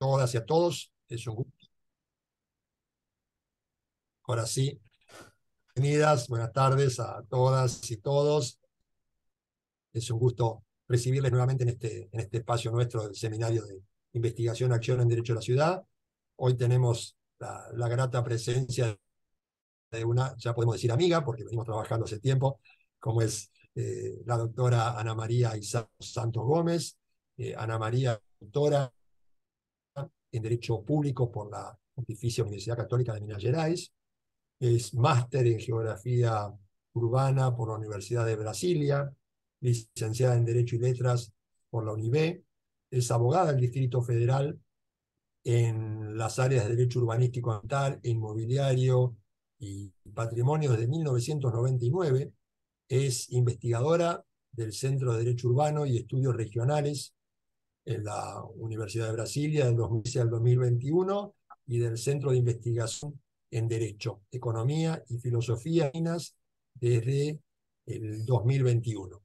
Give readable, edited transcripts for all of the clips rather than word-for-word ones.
todas y a todos. Es un gusto. Ahora sí, bienvenidas, buenas tardes a todas y todos. Es un gusto recibirles nuevamente en este espacio nuestro del Seminario de Investigación, Acción en Derecho a la Ciudad. Hoy tenemos la grata presencia de una, ya podemos decir amiga, porque venimos trabajando hace tiempo, como es la doctora Ana María Isaac Santos Gómez. Ana María, doctora en Derecho Público por la Pontificia Universidad Católica de Minas Gerais. Es máster en Geografía Urbana por la Universidad de Brasilia, licenciada en Derecho y Letras por la UNIBE, es abogada del Distrito Federal en las áreas de Derecho Urbanístico Ambiental, Inmobiliario y Patrimonio desde 1999, es investigadora del Centro de Derecho Urbano y Estudios Regionales en la Universidad de Brasilia del 2010 al 2021 y del Centro de Investigación en Derecho, Economía y Filosofía desde el 2021.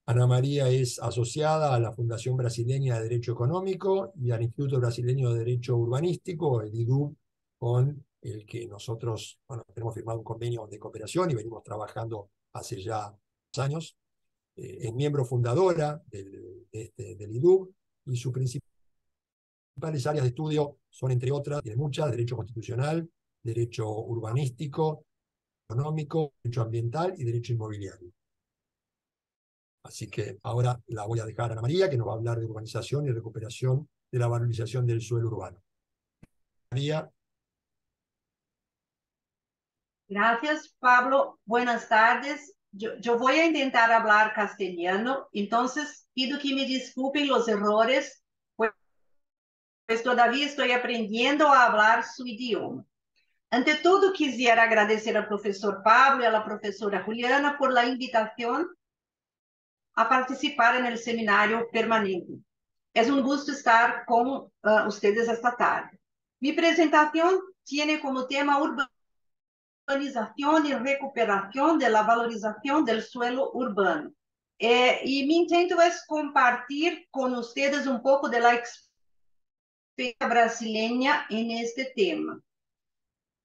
Ana María es asociada a la Fundación Brasileña de Derecho Económico y al Instituto Brasileño de Derecho Urbanístico, el IDUB, con el que nosotros tenemos firmado un convenio de cooperación y venimos trabajando hace ya 2 años. Es miembro fundadora del IDUB y sus principales áreas de estudio son, entre otras, tiene muchas: derecho constitucional, derecho urbanístico, económico, derecho ambiental y derecho inmobiliario. Así que ahora la voy a dejar a Ana María, que nos va a hablar de urbanización y recuperación de la valorización del suelo urbano. María. Gracias, Pablo. Buenas tardes. Yo voy a intentar hablar castellano, entonces pido que me disculpen los errores, pues todavía estoy aprendiendo a hablar su idioma. Ante todo, quisiera agradecer al profesor Pablo y a la profesora Juliana por la invitación a participar en el seminario permanente. Es un gusto estar con ustedes esta tarde. Mi presentación tiene como tema urbanización y recuperación de la valorización del suelo urbano. Y mi intento es compartir con ustedes un poco de la experiencia brasileña en este tema.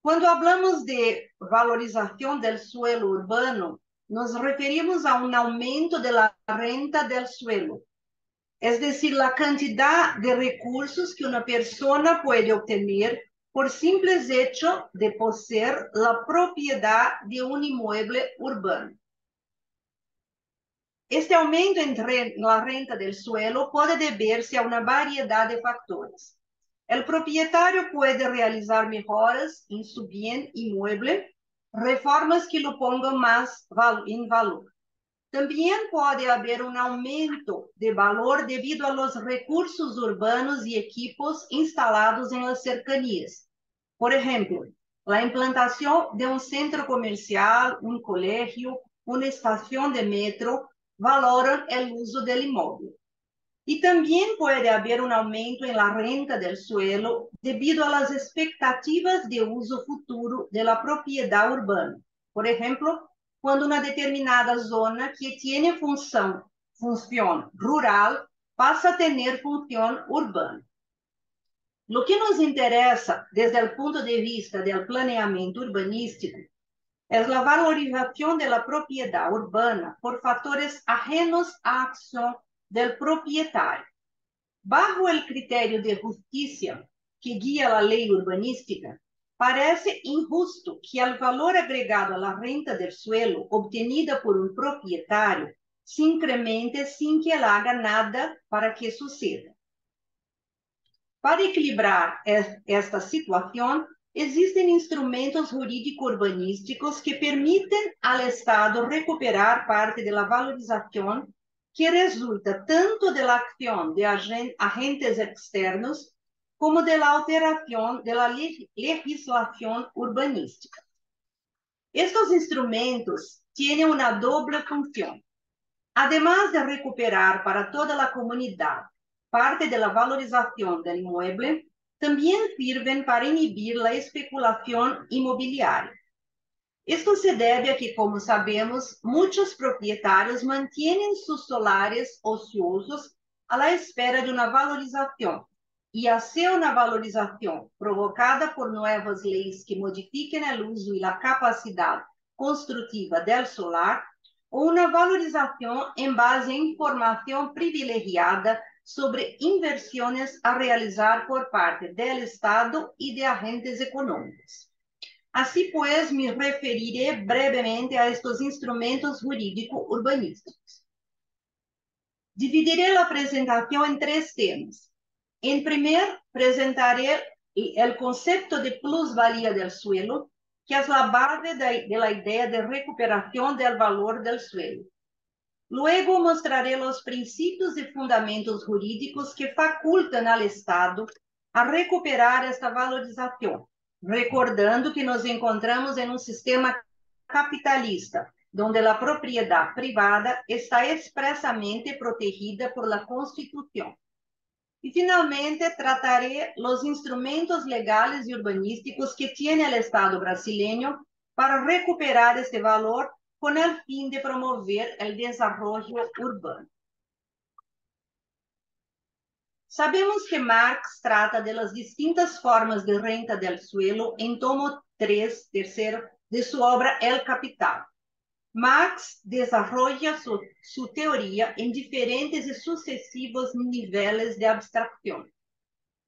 Cuando hablamos de valorización del suelo urbano, nos referimos a un aumento de la renta del suelo, es decir, la cantidad de recursos que una persona puede obtener por simples hecho de poseer la propiedad de un inmueble urbano. Este aumento en la renta del suelo puede deberse a una variedad de factores. El propietario puede realizar mejoras en su bien inmueble, reformas que lo pongan más en valor. También puede haber un aumento de valor debido a los recursos urbanos y equipos instalados en las cercanías. Por ejemplo, la implantación de un centro comercial, un colegio, una estación de metro valoran el uso del inmueble. Y también puede haber un aumento en la renta del suelo debido a las expectativas de uso futuro de la propiedad urbana. Por ejemplo, cuando una determinada zona que tiene función rural pasa a tener función urbana. Lo que nos interesa desde el punto de vista del planeamiento urbanístico es la valorización de la propiedad urbana por factores ajenos a acción del propietario. Bajo el criterio de justicia que guía la ley urbanística, parece injusto que el valor agregado a la renta del suelo obtenida por un propietario se incremente sin que él haga nada para que suceda. Para equilibrar esta situación, existen instrumentos jurídico-urbanísticos que permiten al Estado recuperar parte de la valorización que resulta tanto de la acción de agentes externos como de la alteración de la legislación urbanística. Estos instrumentos tienen una doble función. Además de recuperar para toda la comunidad parte de la valorización del inmueble, también sirven para inhibir la especulación inmobiliaria. Esto se debe a que, como sabemos, muchos propietarios mantienen sus solares ociosos a la espera de una valorización, y hacia una valorización provocada por nuevas leyes que modifiquen el uso y la capacidad constructiva del solar, o una valorización en base a información privilegiada sobre inversiones a realizar por parte del Estado y de agentes económicos. Así pues, me referiré brevemente a estos instrumentos jurídico-urbanísticos. Dividiré la presentación en tres temas. En primer, presentaré el concepto de plusvalía del suelo, que es la base de la idea de recuperación del valor del suelo. Luego mostraré los principios y fundamentos jurídicos que facultan al Estado a recuperar esta valorización, recordando que nos encontramos en un sistema capitalista, donde la propiedad privada está expresamente protegida por la Constitución. Y finalmente trataré los instrumentos legales y urbanísticos que tiene el Estado brasileño para recuperar este valor con el fin de promover el desarrollo urbano. Sabemos que Marx trata de las distintas formas de renta del suelo en tomo 3, tercero, de su obra El Capital. Marx desarrolla su teoría en diferentes y sucesivos niveles de abstracción.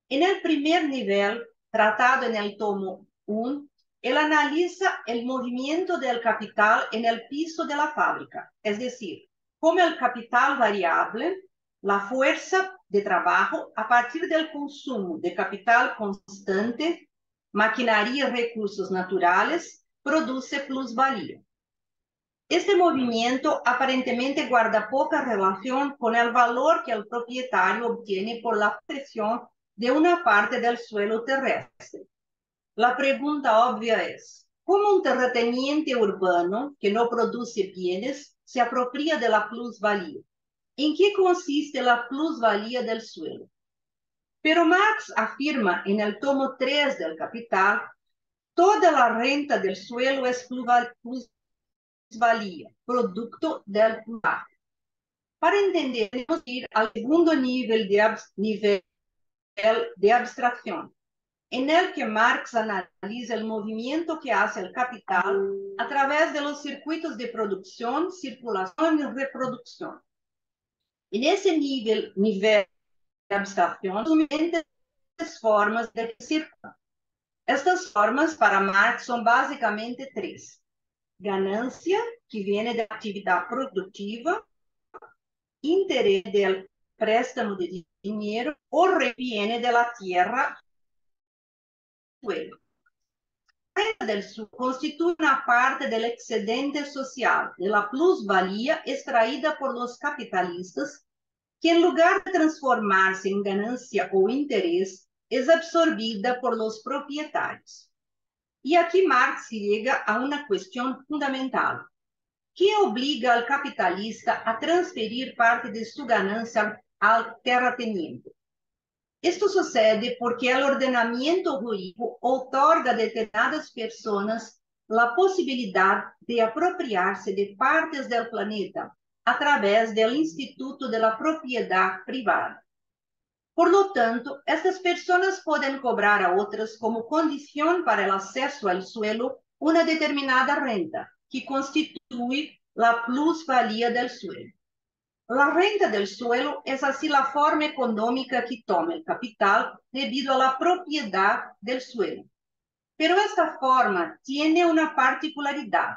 En el primer nivel, tratado en el tomo 1, él analiza el movimiento del capital en el piso de la fábrica, es decir, cómo el capital variable, la fuerza de trabajo a partir del consumo de capital constante, maquinaria y recursos naturales, produce plusvalía. Este movimiento aparentemente guarda poca relación con el valor que el propietario obtiene por la posesión de una parte del suelo terrestre. La pregunta obvia es, ¿cómo un terrateniente urbano que no produce bienes se apropia de la plusvalía? ¿En qué consiste la plusvalía del suelo? Pero Marx afirma en el tomo 3 del Capital, toda la renta del suelo es plusvalía, producto del trabajo. Para entender, tenemos que ir al segundo nivel de abstracción, en el que Marx analiza el movimiento que hace el capital a través de los circuitos de producción, circulación y reproducción. En ese nivel de abstracción, son diferentes formas de circular. Estas formas para Marx son básicamente tres. Ganancia, que viene de la actividad productiva, interés del préstamo de dinero o viene de la tierra. La renta del suelo constituye una parte del excedente social, de la plusvalía extraída por los capitalistas, que en lugar de transformarse en ganancia o interés, es absorbida por los propietarios. Y aquí Marx llega a una cuestión fundamental. ¿Qué obliga al capitalista a transferir parte de su ganancia al terrateniente? Esto sucede porque el ordenamiento jurídico otorga a determinadas personas la posibilidad de apropiarse de partes del planeta a través del Instituto de la Propiedad Privada. Por lo tanto, estas personas pueden cobrar a otras como condición para el acceso al suelo una determinada renta, que constituye la plusvalía del suelo. La renta del suelo es así la forma económica que toma el capital debido a la propiedad del suelo. Pero esta forma tiene una particularidad.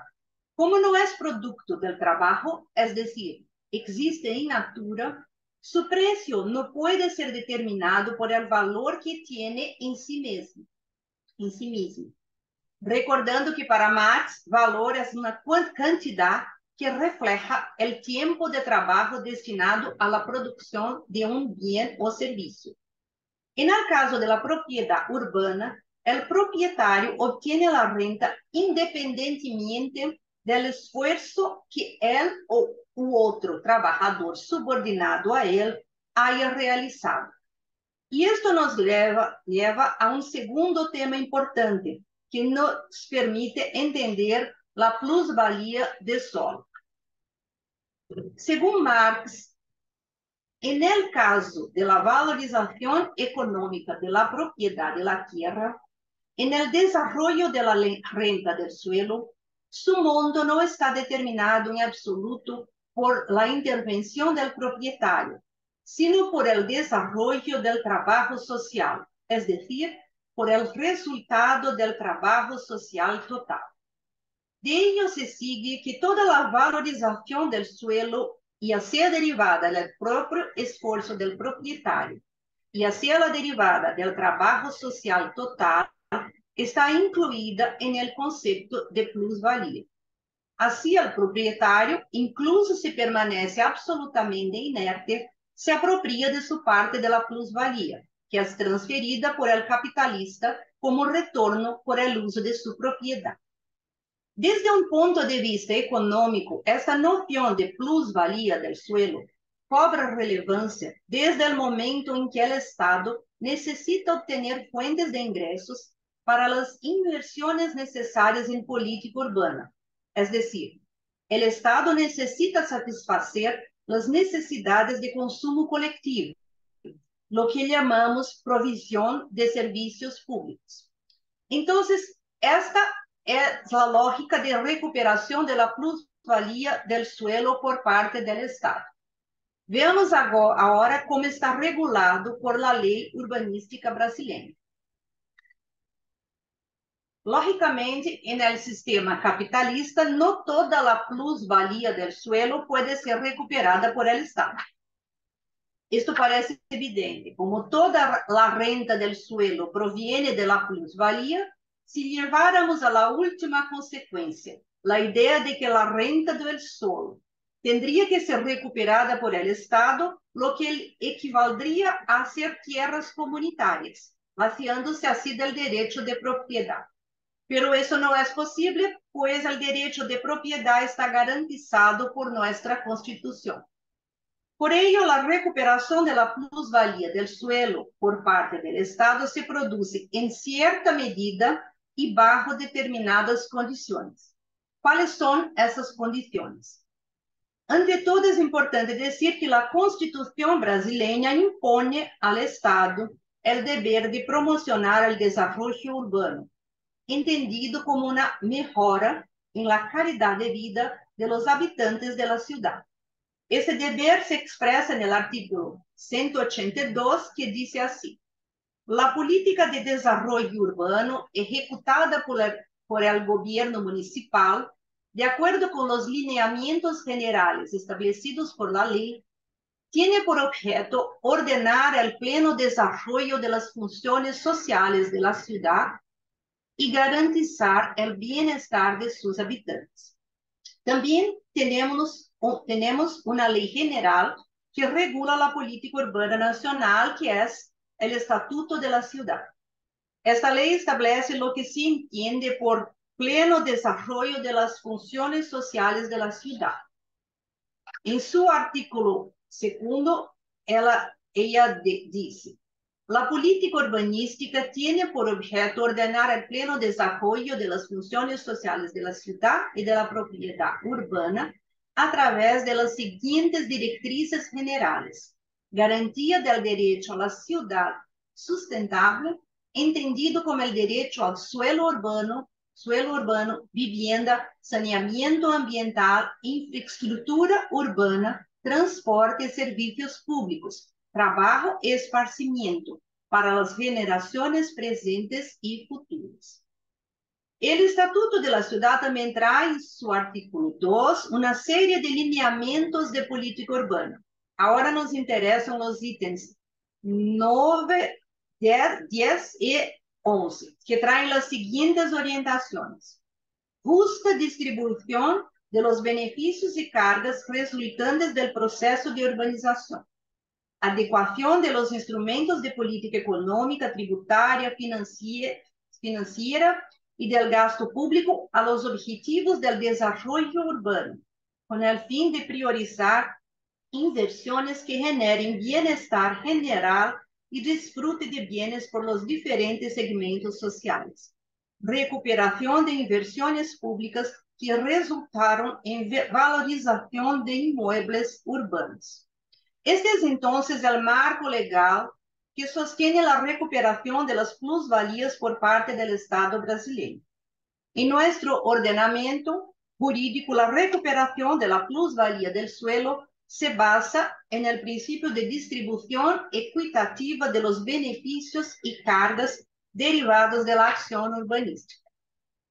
Como no es producto del trabajo, es decir, existe en natura, su precio no puede ser determinado por el valor que tiene en sí mismo. Recordando que para Marx, valor es una cantidad que refleja el tiempo de trabajo destinado a la producción de un bien o servicio. En el caso de la propiedad urbana, el propietario obtiene la renta independientemente del esfuerzo que él o otro trabajador subordinado a él haya realizado. Y esto nos lleva a un segundo tema importante que nos permite entender la plusvalía del solo. Según Marx, En el caso de la valorización económica de la propiedad de la tierra, en el desarrollo de la renta del suelo, su monto no está determinado en absoluto por la intervención del propietario, sino por el desarrollo del trabajo social, es decir, por el resultado del trabajo social total. De ello se sigue que toda la valorización del suelo, ya sea derivada del propio esfuerzo del propietario, ya sea la derivada del trabajo social total, está incluída en el concepto de plusvalía. Así, el propietario, incluso si permanece absolutamente inerte, se apropria de su parte de la plusvalía, que es transferida por el capitalista como retorno por el uso de su propiedad. Desde un punto de vista económico, esta noción de plusvalía del suelo cobra relevancia desde el momento en que el Estado necesita obtener fuentes de ingresos para las inversiones necesarias en política urbana. Es decir, el Estado necesita satisfacer las necesidades de consumo colectivo, lo que llamamos provisión de servicios públicos. Entonces, esta es la lógica de recuperación de la plusvalía del suelo por parte del Estado. Veamos agora como está regulado por la lei urbanística brasileña. Lógicamente, en el sistema capitalista, no toda la plusvalía del suelo puede ser recuperada por el Estado. Esto parece evidente. Como toda la renta del suelo proviene de la plusvalía, si lleváramos a la última consecuencia la idea de que la renta del suelo tendría que ser recuperada por el Estado, lo que equivaldría a hacer tierras comunitarias, vaciándose así del derecho de propiedad. Pero eso no es posible, pues el derecho de propiedad está garantizado por nuestra Constitución. Por ello, la recuperación de la plusvalía del suelo por parte del Estado se produce en cierta medida y bajo determinadas condiciones. ¿Cuáles son esas condiciones? Ante todo, es importante decir que la Constitución brasileña impone al Estado el deber de promocionar el desarrollo urbano, entendido como una mejora en la calidad de vida de los habitantes de la ciudad. Esse dever se expressa no artículo 182, que diz assim: a política de desenvolvimento urbano executada por el gobierno municipal, de acordo com os lineamientos generales establecidos por la ley, tiene por objeto ordenar el pleno desarrollo de las funciones sociales de la ciudad y garantizar el bienestar de sus habitantes. También tenemos una ley general que regula la política urbana nacional, que es el Estatuto de la Ciudad. Esta ley establece lo que se entiende por pleno desarrollo de las funciones sociales de la ciudad. En su artículo segundo, ella dice: la política urbanística tiene por objeto ordenar el pleno desarrollo de las funciones sociales de la ciudad y de la propiedad urbana a través de las siguientes directrices generales: garantía del derecho a la ciudad sustentable, entendido como el derecho al suelo urbano, vivienda, saneamiento ambiental, infraestructura urbana, transporte y servicios públicos, trabajo y esparcimiento para las generaciones presentes y futuras. El Estatuto de la Ciudad también trae en su artículo 2 una serie de lineamientos de política urbana. Ahora nos interesan los ítems 9, 10 y 11, que traen las siguientes orientaciones: justa distribución de los beneficios y cargas resultantes del proceso de urbanización, adecuación de los instrumentos de política económica, tributaria, financiera y del gasto público a los objetivos del desarrollo urbano, con el fin de priorizar inversiones que generen bienestar general y disfrute de bienes por los diferentes segmentos sociales. Recuperación de inversiones públicas que resultaron en valorización de inmuebles urbanos. Este es entonces el marco legal que sostiene la recuperación de las plusvalías por parte del Estado brasileño. En nuestro ordenamiento jurídico, la recuperación de la plusvalía del suelo se basa en el principio de distribución equitativa de los beneficios y cargas derivados de la acción urbanística.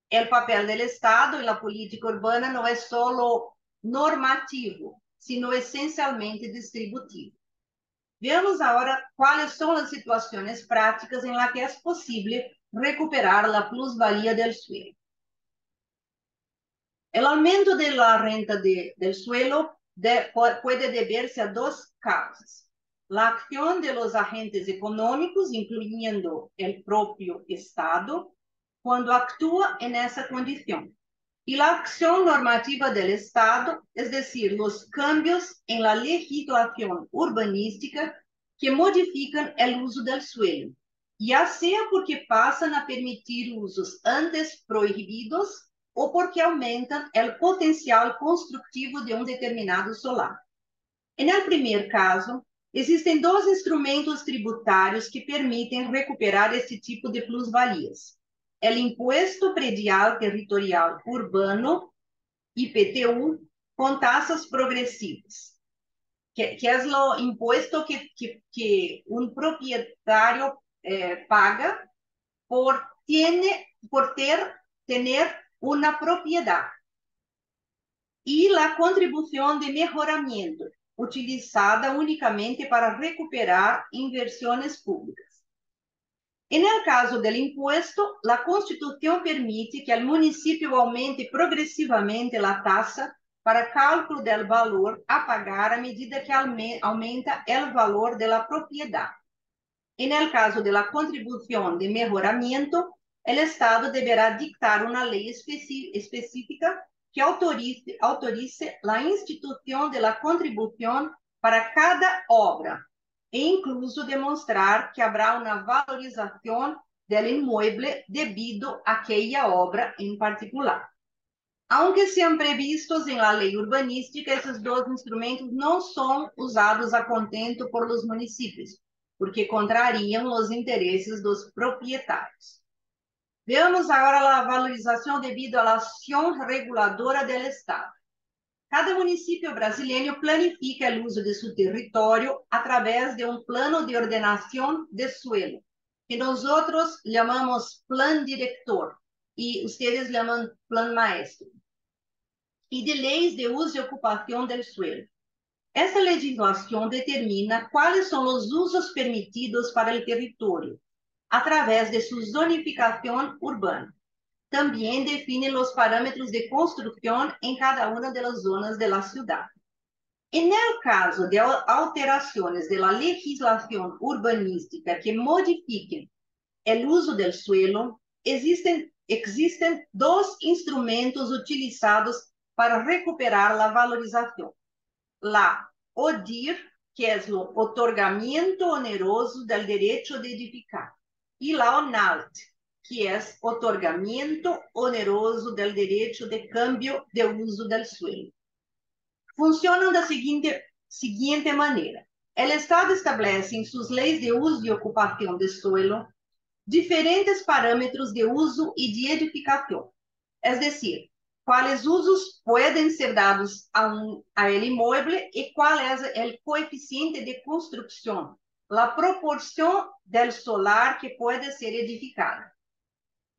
El papel del Estado en la política urbana no es solo normativo, sino esencialmente distributivo. Veamos ahora cuáles son las situaciones prácticas en las que es posible recuperar la plusvalía del suelo. El aumento de la renta del suelo puede deberse a dos causas. La acción de los agentes económicos, incluyendo el propio Estado, cuando actúa en esa condición. Y la acción normativa del Estado, es decir, los cambios en la legislación urbanística que modifican el uso del suelo, ya sea porque pasan a permitir usos antes prohibidos ou porque aumentam o potencial construtivo de um determinado solar. No primeiro caso, existem dois instrumentos tributários que permitem recuperar esse tipo de plusvalias. O Imposto Predial Territorial Urbano, IPTU, com taxas progressivas, que é o imposto que um proprietário paga por ter una propiedad, y la contribución de mejoramiento, utilizada únicamente para recuperar inversiones públicas. En el caso del impuesto, la Constitución permite que el municipio aumente progresivamente la tasa para cálculo del valor a pagar a medida que aumenta el valor de la propiedad. En el caso de la contribución de mejoramiento, el Estado deberá dictar una ley específica que autorice la institución de la contribución para cada obra e incluso demostrar que habrá una valorización del inmueble debido a aquella obra en particular. Aunque sean previstos en la ley urbanística, esos dos instrumentos no son usados a contento por los municipios, porque contrariam os interesses dos proprietários. Veamos agora a valorização devido à ação reguladora do Estado. Cada município brasileiro planifica o uso de seu território através de um plano de ordenação de suelo, que nós chamamos plano director e vocês chamam plano maestro, e de leis de uso e ocupação do suelo. Essa legislação determina quais são os usos permitidos para o território, através de sua zonificação urbana. Também define os parâmetros de construção em cada uma das zonas da cidade. E no caso de alterações da legislação urbanística que modifiquem o uso do suelo, existem dois instrumentos utilizados para recuperar a valorização. La ODIR, que é o otorgamento oneroso do direito de edificar, e la ONALT, que é otorgamento oneroso do direito de câmbio de uso do suelo. Funcionam da seguinte maneira. O Estado estabelece em suas leis de uso e ocupação de suelo diferentes parâmetros de uso e de edificação, é decir, quais usos podem ser dados a el inmueble e qual é o coeficiente de construção, a proporção del solar que pode ser edificada.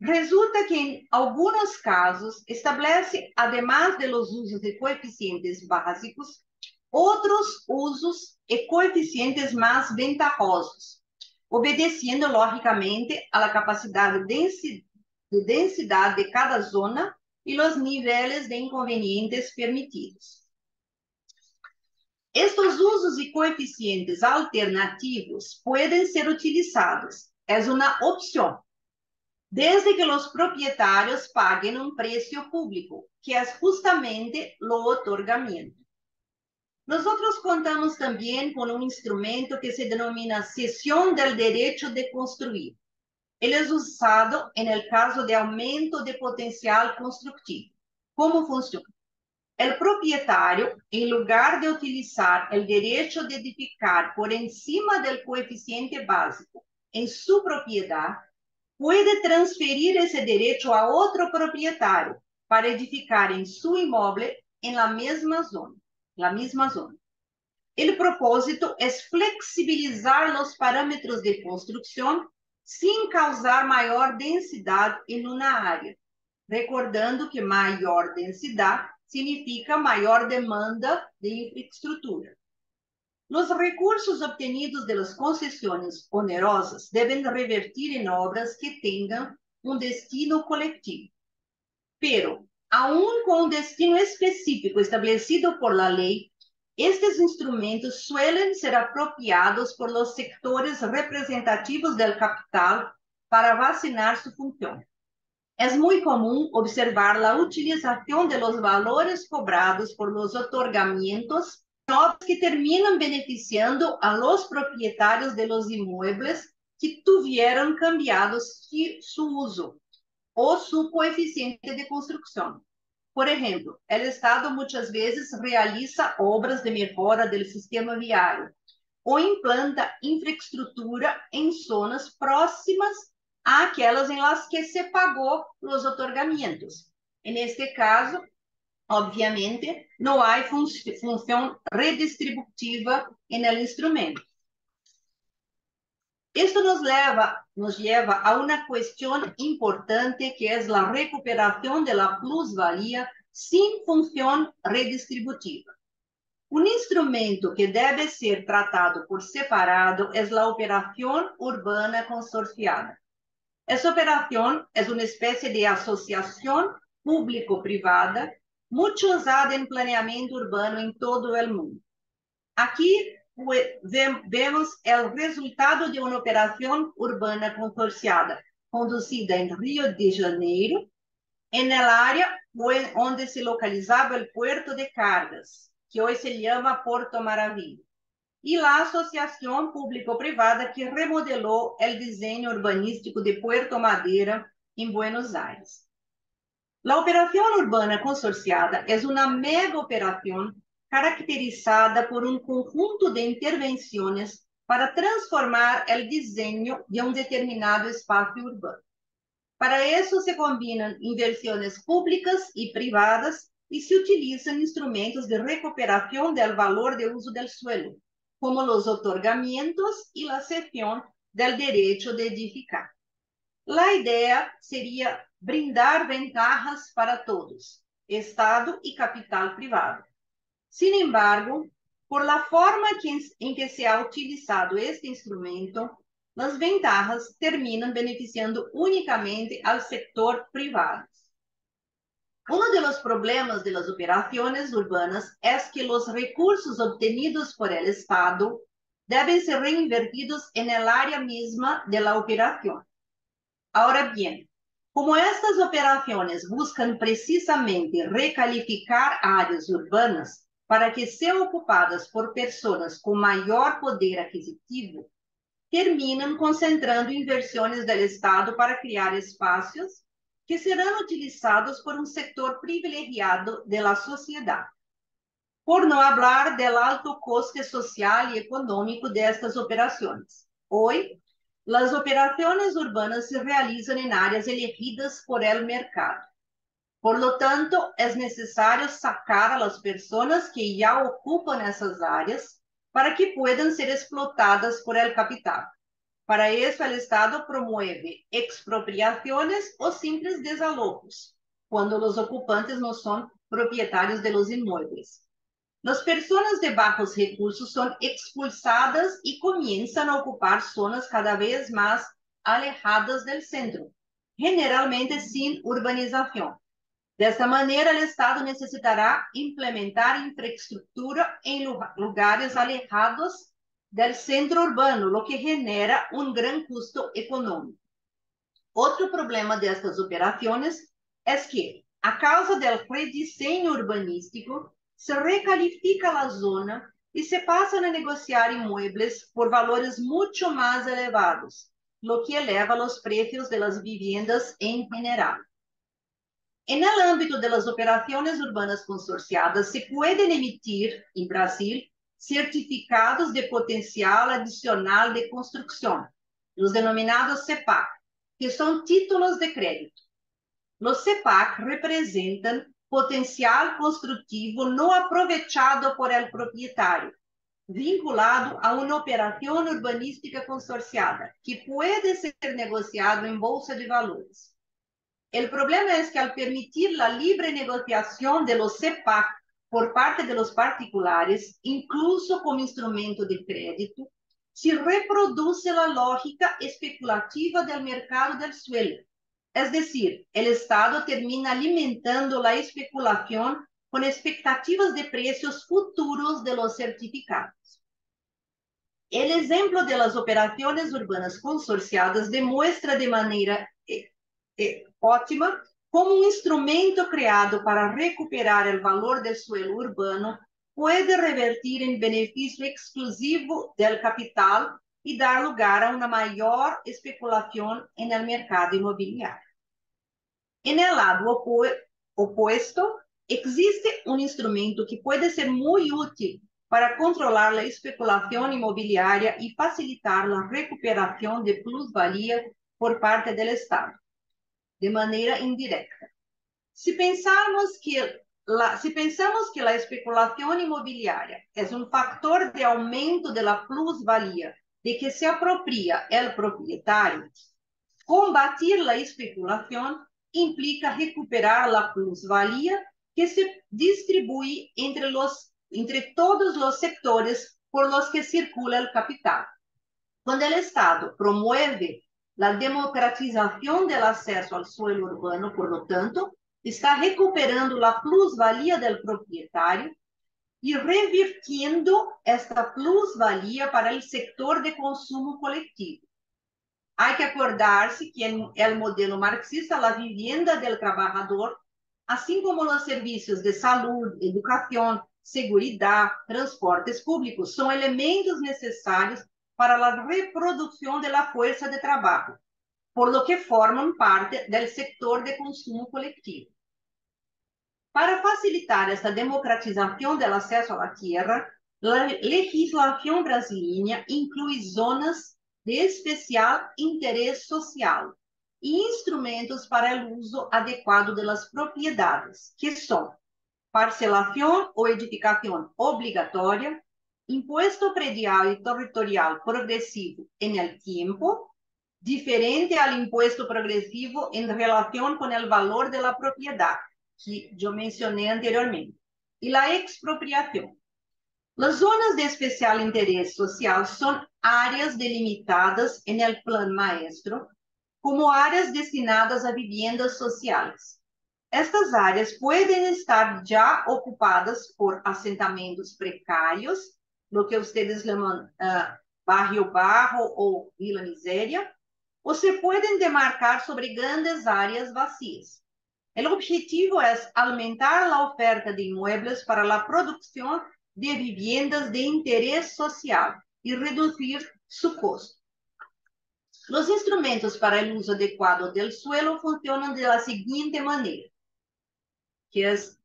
Resulta que, em alguns casos, estabelece, además de los usos e coeficientes básicos, outros usos e coeficientes mais ventajosos, obedecendo, logicamente, a la capacidade de densidade de cada zona e os níveis de inconvenientes permitidos. Estes usos e coeficientes alternativos podem ser utilizados. É uma opção, desde que os proprietários paguem um preço público, que é justamente o otorgamento. Nós contamos também com um instrumento que se denomina cessão do direito de construir. Ele é usado no caso de aumento de potencial construtivo. Como funciona? El propietario, en lugar de utilizar el derecho de edificar por encima del coeficiente básico en su propiedad, puede transferir ese derecho a otro propietario para edificar en su inmueble en la misma zona. El propósito es flexibilizar los parámetros de construcción sin causar mayor densidad en una área, recordando que maior densidade significa maior demanda de infraestrutura. Os recursos obtenidos das concessões onerosas devem revertir em obras que tenham destino coletivo. Pero, aun com destino específico estabelecido por la lei, estes instrumentos suelen ser apropiados por los sectores representativos del capital para vacinar su función. Es muy común observar la utilización de los valores cobrados por los otorgamientos en obras que terminan beneficiando a los propietarios de los inmuebles que tuvieron cambiados su uso o su coeficiente de construcción. Por ejemplo, el Estado muchas veces realiza obras de mejora del sistema viario o implanta infraestructura en zonas próximas aquelas em las que se pagou os otorgamentos. En este caso, obviamente, não há função redistributiva en el instrumento. Esto nos lleva a una cuestión importante que es la recuperación de la plusvalía sin función redistributiva. Un instrumento que debe ser tratado por separado es la operación urbana consorciada. Essa operação é uma espécie de associação público-privada muito usada em planeamento urbano em todo o mundo. Aqui vemos o resultado de uma operação urbana consorciada conduzida em Rio de Janeiro, em área onde se localizava o Puerto de Cargas, que hoje se chama Porto Maravilha, e a associação público-privada que remodelou o desenho urbanístico de Puerto Madeira, em Buenos Aires. A operação urbana consorciada é uma mega operação caracterizada por um conjunto de intervenções para transformar o desenho de um determinado espaço urbano. Para isso se combinam inversões públicas e privadas e se utilizam instrumentos de recuperação do valor de uso do suelo, como os otorgamentos e a cessão do direito de edificar. A ideia seria brindar vantagens para todos, Estado e capital privado. Sin embargo, por la forma em que se ha utilizado este instrumento, as vantagens terminam beneficiando unicamente ao sector privado. Uno de los problemas de las operaciones urbanas es que los recursos obtenidos por el Estado deben ser reinvertidos en el área misma de la operación. Ahora bien, como estas operaciones buscan precisamente recalificar áreas urbanas para que sean ocupadas por personas con mayor poder adquisitivo, terminam concentrando inversões do Estado para criar espaços que serão utilizados por um setor privilegiado da sociedade. Por não falar do alto custo social e econômico destas operações. Hoje, as operações urbanas se realizam em áreas elegidas por el mercado. Por lo tanto, é necessário sacar as pessoas que já ocupam essas áreas para que puedan ser explotadas por el capital. Para isso, o Estado promueve expropriações ou simples desalojos, quando os ocupantes não são proprietários de los imóveis. As pessoas de bajos recursos são expulsadas e começam a ocupar zonas cada vez mais alejadas do centro, generalmente sem urbanização. Desta maneira, o Estado necessitará implementar infraestrutura em lugares alejados del centro urbano, lo que genera un gran custo econômico. Outro problema destas operações é que, a causa del rediseño urbanístico, se recalifica a zona e se passam a negociar imóveis por valores muito mais elevados, lo que eleva os preços de las viviendas em geral. En el ámbito de las operaciones urbanas consorciadas, se pueden emitir, en Brasil, certificados de potencial adicional de construcción, los denominados CEPAC, que son títulos de crédito. Los CEPAC representan potencial constructivo no aprovechado por el propietario, vinculado a una operación urbanística consorciada, que puede ser negociado en bolsa de valores. El problema es que al permitir la libre negociación de los CEPAC por parte de los particulares, incluso como instrumento de crédito, se reproduce la lógica especulativa del mercado del suelo. Es decir, el Estado termina alimentando la especulación con expectativas de precios futuros de los certificados. El ejemplo de las operaciones urbanas consorciadas demuestra de manera ótima como un instrumento creado para recuperar el valor del suelo urbano puede revertir en beneficio exclusivo del capital y dar lugar a una mayor especulación en el mercado inmobiliario. En el lado opuesto, existe un instrumento que puede ser muy útil para controlar la especulación inmobiliaria y facilitar la recuperación de plusvalía por parte del Estado, de manera indirecta. Si pensamos que la especulación inmobiliaria es un factor de aumento de la plusvalía de que se apropria el propietario, combatir la especulación implica recuperar la plusvalía que se distribuye entre todos los sectores por los que circula el capital. Cuando el Estado promueve la democratización del acceso al suelo urbano, por lo tanto, está recuperando la plusvalía del propietario y revirtiendo esta plusvalía para el sector de consumo colectivo. Hay que acordarse que en el modelo marxista, la vivienda del trabajador, así como los servicios de salud, educación, seguridad, transportes públicos, son elementos necesarios para la reproducción de la fuerza de trabajo, por lo que forman parte del sector de consumo colectivo. Para facilitar esta democratización del acceso a la tierra, la legislación brasileña incluye zonas de especial interés social e instrumentos para el uso adecuado de las propiedades, que son parcelación o edificación obligatoria, impuesto predial y territorial progresivo en el tiempo, diferente al impuesto progresivo en relación con el valor de la propiedad, que yo mencioné anteriormente, y la expropiación. Las zonas de especial interés social son áreas delimitadas en el Plan Maestro como áreas destinadas a viviendas sociales. Estas áreas pueden estar ya ocupadas por asentamientos precários, lo que ustedes llaman barrio barro o Vila Miséria, o se pueden demarcar sobre grandes áreas vacías. El objetivo es aumentar la oferta de inmuebles para la producción de viviendas de interés social y reducir su costo. Los instrumentos para el uso adecuado del suelo funcionan de la siguiente manera, que es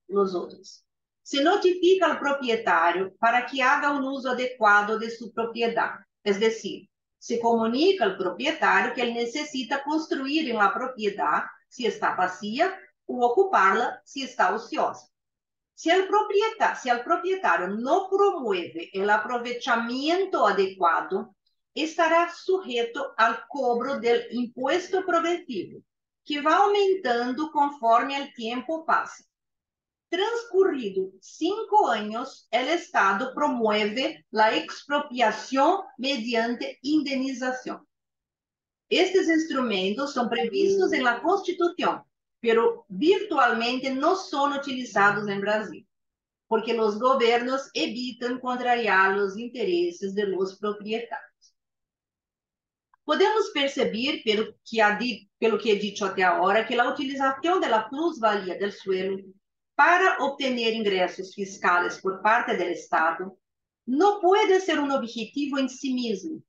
los otros. Se notifica al propietario para que haga un uso adecuado de su propiedad, es decir, se comunica al propietario que él necesita construir en la propiedad si está vacía o ocuparla si está ociosa. Si el propietario no promueve el aprovechamiento adecuado, estará sujeto al cobro del impuesto progresivo, que va aumentando conforme el tiempo pasa. Transcurrido 5 años, el Estado promueve la expropiación mediante indemnización. Estos instrumentos son previstos en la Constitución, pero virtualmente no son utilizados en Brasil, porque los gobiernos evitan contrariar los intereses de los propietarios. Podemos perceber, pelo que he dicho até agora, que a utilização da plusvalia do suelo para obter ingressos fiscais por parte do Estado não pode ser um objetivo em si mesmo,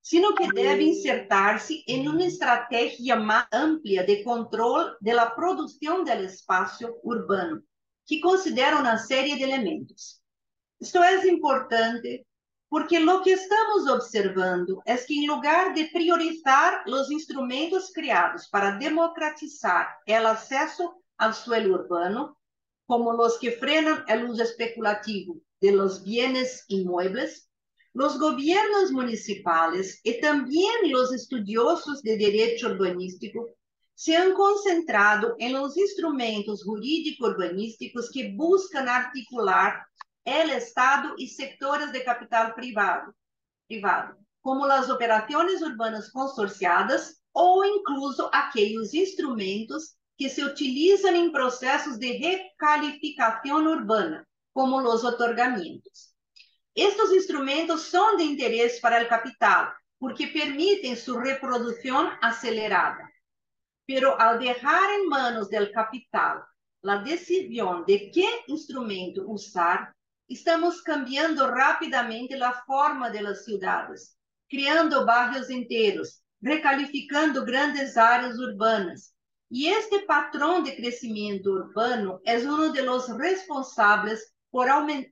sino que debe insertarse en una estrategia más amplia de control de la producción del espacio urbano, que considera una serie de elementos. Esto es importante porque lo que estamos observando es que en lugar de priorizar los instrumentos creados para democratizar el acceso al suelo urbano, como los que frenan el uso especulativo de los bienes inmuebles, los gobiernos municipales y también los estudiosos de derecho urbanístico se han concentrado en los instrumentos jurídico-urbanísticos que buscan articular el Estado y sectores de capital privado, como las operaciones urbanas consorciadas o incluso aquellos instrumentos que se utilizan en procesos de recalificación urbana, como los otorgamientos. Estos instrumentos son de interés para el capital porque permiten su reproducción acelerada. Pero al dejar en manos del capital la decisión de qué instrumento usar, estamos cambiando rápidamente la forma de las ciudades, creando barrios enteros, recalificando grandes áreas urbanas. Y este patrón de crecimiento urbano es uno de los responsables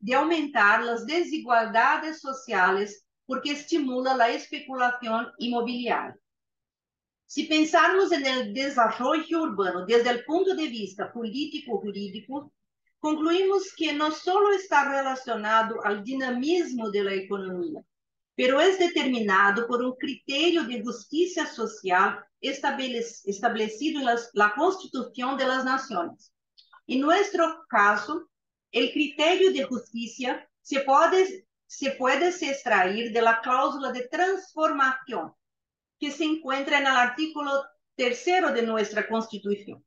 de aumentar las desigualdades sociales porque estimula la especulación inmobiliaria. Si pensarmos en el desarrollo urbano desde el punto de vista político-jurídico, concluimos que no solo está relacionado al dinamismo de la economía, pero es determinado por un criterio de justicia social establecido en la Constitución de las Naciones. En nuestro caso, el criterio de justicia se puede extraer de la cláusula de transformación que se encuentra en el artículo 3 de nuestra Constitución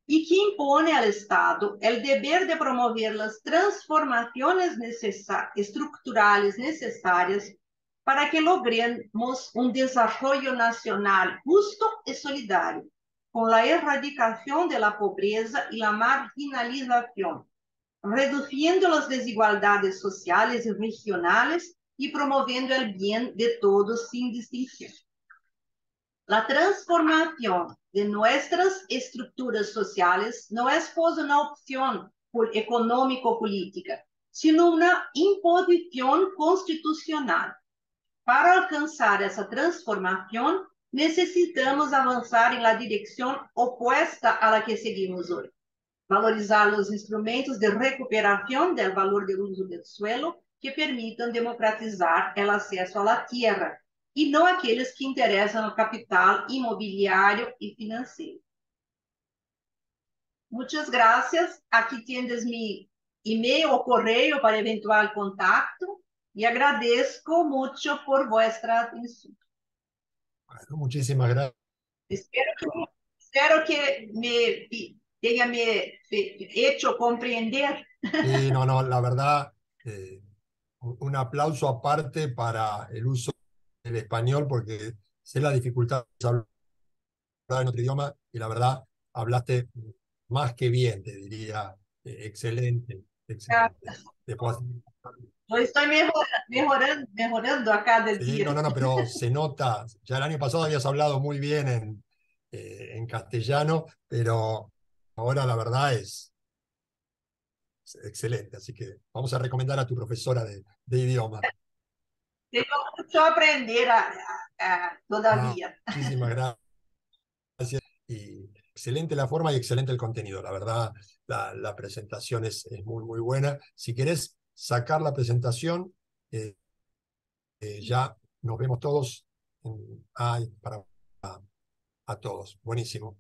y que impone al Estado el deber de promover las transformaciones estructurales necesarias para que logremos un desarrollo nacional justo y solidario, con la erradicación de la pobreza y la marginalización, reduciendo las desigualdades sociales y regionales y promoviendo el bien de todos sin distinción. La transformación de nuestras estructuras sociales no es pues una opción económico-política, sino una imposición constitucional. Para alcanzar esa transformación, necesitamos avanzar en la dirección opuesta a la que seguimos hoy. Valorizar los instrumentos de recuperación del valor del uso del suelo que permitan democratizar el acceso a la tierra, y no aqueles que interessam ao capital imobiliário e financeiro. Muitas graças. Aqui tienes mi e-mail ou correio para eventual contacto e agradeço muito por vuestra atenção. Bueno, muchísimas gracias. Espero que me tenha me hecho compreender. No, la verdad, un aplauso aparte para el uso del español, porque sé la dificultad de hablar en otro idioma y la verdad hablaste más que bien, te diría. Excelente, excelente. Después, Eu estou mejorando a cada sí, dia. no, pero se nota. Ya el año pasado habías hablado muy bien en castellano, pero ahora la verdad es excelente. Así que vamos a recomendar a tu profesora de idioma. Tenho muito a aprender todavia. Muchísimas gracias. Y excelente la forma y excelente el contenido. La verdad, la presentación es muy, muy buena. Si querés sacar la presentación, ya nos vemos todos. Para a todos. Buenísimo.